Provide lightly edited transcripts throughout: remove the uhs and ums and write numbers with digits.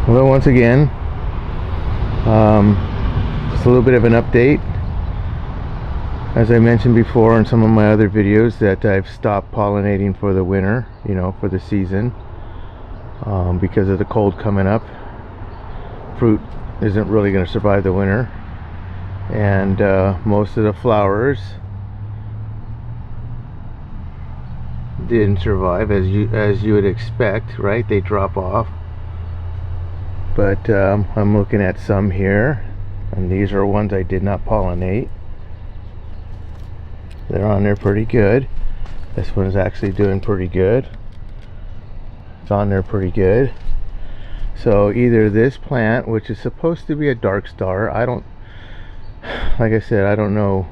Hello once again. Just a little bit of an update. As I mentioned before in some of my other videos, that I've stopped pollinating for the winter, for the season, because of the cold coming up. Fruit isn't really going to survive the winter, and most of the flowers didn't survive, as you would expect, right? They drop off. But I'm looking at some here, and these are ones I did not pollinate. They're on there pretty good. This one is actually doing pretty good. It's on there pretty good. So either this plant, which is supposed to be a dark star, like I said, I don't know,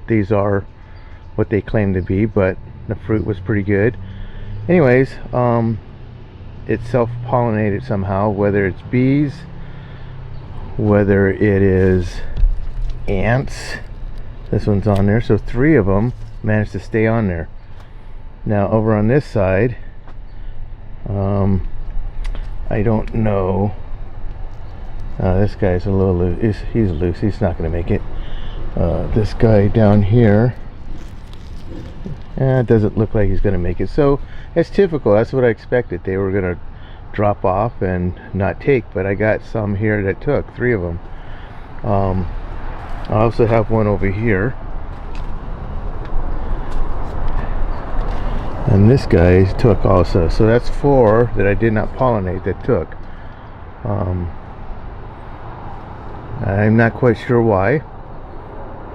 these are what they claim to be, but the fruit was pretty good. Anyways, it's self-pollinated somehow, whether it's bees, whether it is ants. This one's on there, so 3 of them managed to stay on there. Now over on this side, I don't know. This guy's a little loose. He's loose. He's not going to make it. This guy down here, it doesn't look like he's going to make it. So it's typical. That's what I expected. They were going to drop off and not take, but I got some here that took, 3 of them. I also have one over here, and this guy took also. So that's 4 that I did not pollinate that took. I'm not quite sure why.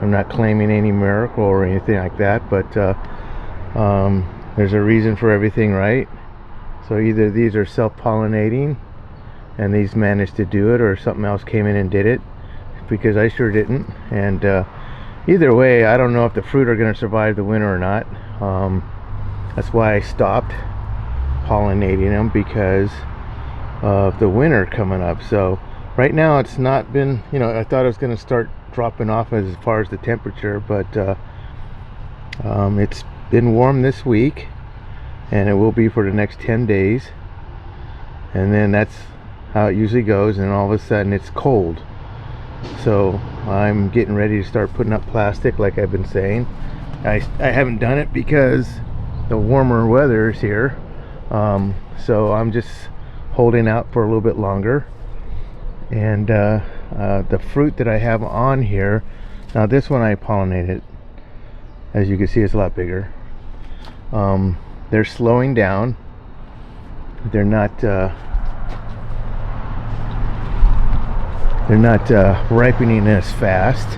I'm not claiming any miracle or anything like that, but there's a reason for everything, right? So either these are self-pollinating and these managed to do it, or something else came in and did it, because I sure didn't. And either way, I don't know if the fruit are going to survive the winter or not. That's why I stopped pollinating them, because of the winter coming up. So right now it's not been, I thought it was going to start dropping off as far as the temperature, but it's been warm this week, and it will be for the next 10 days, and then that's how it usually goes, and all of a sudden it's cold. So I'm getting ready to start putting up plastic, like I've been saying. I haven't done it because the warmer weather is here, so I'm just holding out for a little bit longer. And the fruit that I have on here, now this one I pollinated, as you can see, it's a lot bigger. They're slowing down. They're not ripening as fast.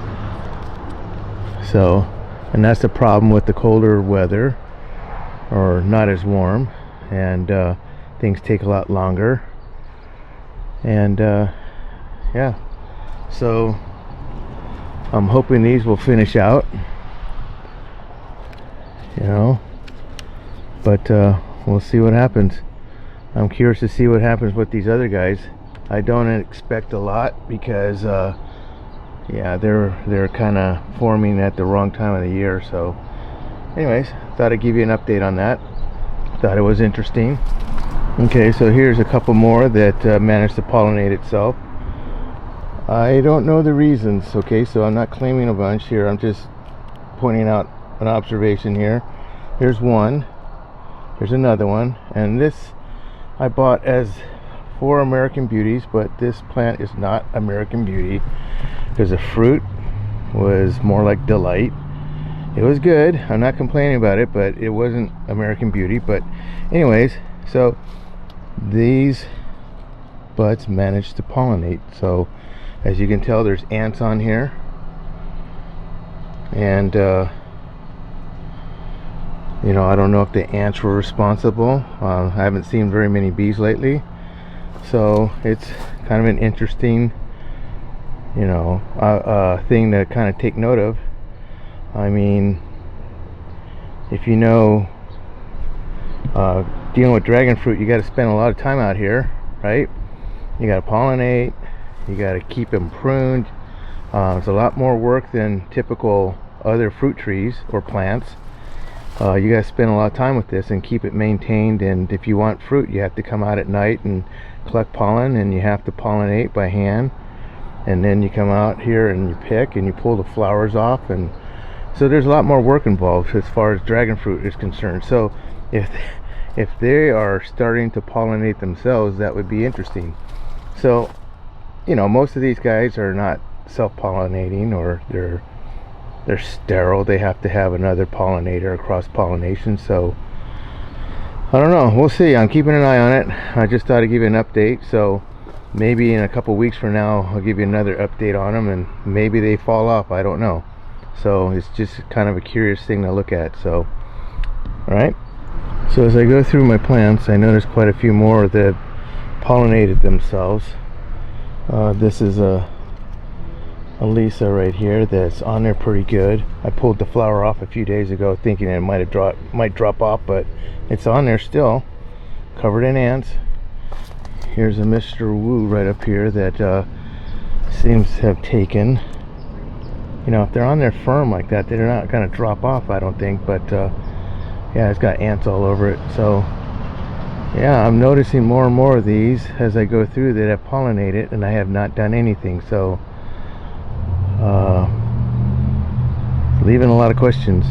So, and that's the problem with the colder weather, or not as warm, and things take a lot longer. And yeah, so I'm hoping these will finish out, but we'll see what happens. I'm curious to see what happens with these other guys. I don't expect a lot, because yeah, they're kind of forming at the wrong time of the year. So anyways, thought I'd give you an update on that. Thought it was interesting. Okay, so here's a couple more that managed to pollinate itself. I don't know the reasons, okay, so I'm not claiming a bunch here. I'm just pointing out an observation here. Here's one. Here's another one. And this I bought as 4 American Beauties, but this plant is not American Beauty, because the fruit was more like Delight. It was good. I'm not complaining about it, but it wasn't American Beauty. But anyways, so these buds managed to pollinate. So as you can tell, there's ants on here, and I don't know if the ants were responsible. I haven't seen very many bees lately, so it's kind of an interesting thing to kind of take note of. I mean, if dealing with dragon fruit, you got to spend a lot of time out here, right? You got to pollinate, you got to keep them pruned. It's a lot more work than typical other fruit trees or plants. You guys spend a lot of time with this and keep it maintained, and if you want fruit you have to come out at night and collect pollen, and you have to pollinate by hand, and then you come out here and you pick and you pull the flowers off, and so there's a lot more work involved as far as dragon fruit is concerned. So if they are starting to pollinate themselves, that would be interesting. So most of these guys are not self-pollinating, or they're sterile. They have to have another pollinator or cross-pollination. So I don't know, we'll see. I'm keeping an eye on it. I just thought I'd give you an update, so maybe in a couple weeks from now I'll give you another update on them, and maybe they fall off, I don't know. So it's just kind of a curious thing to look at. So alright, so as I go through my plants, I noticed quite a few more that pollinated themselves. This is a Lisa right here that's on there pretty good. I pulled the flower off a few days ago thinking it might drop off, but it's on there still, covered in ants. Here's a Mr. Wu right up here that seems to have taken. If they're on there firm like that, they're not going to drop off, I don't think. But yeah, it's got ants all over it. So yeah, I'm noticing more and more of these as I go through that have pollinated, and I have not done anything. So leaving a lot of questions.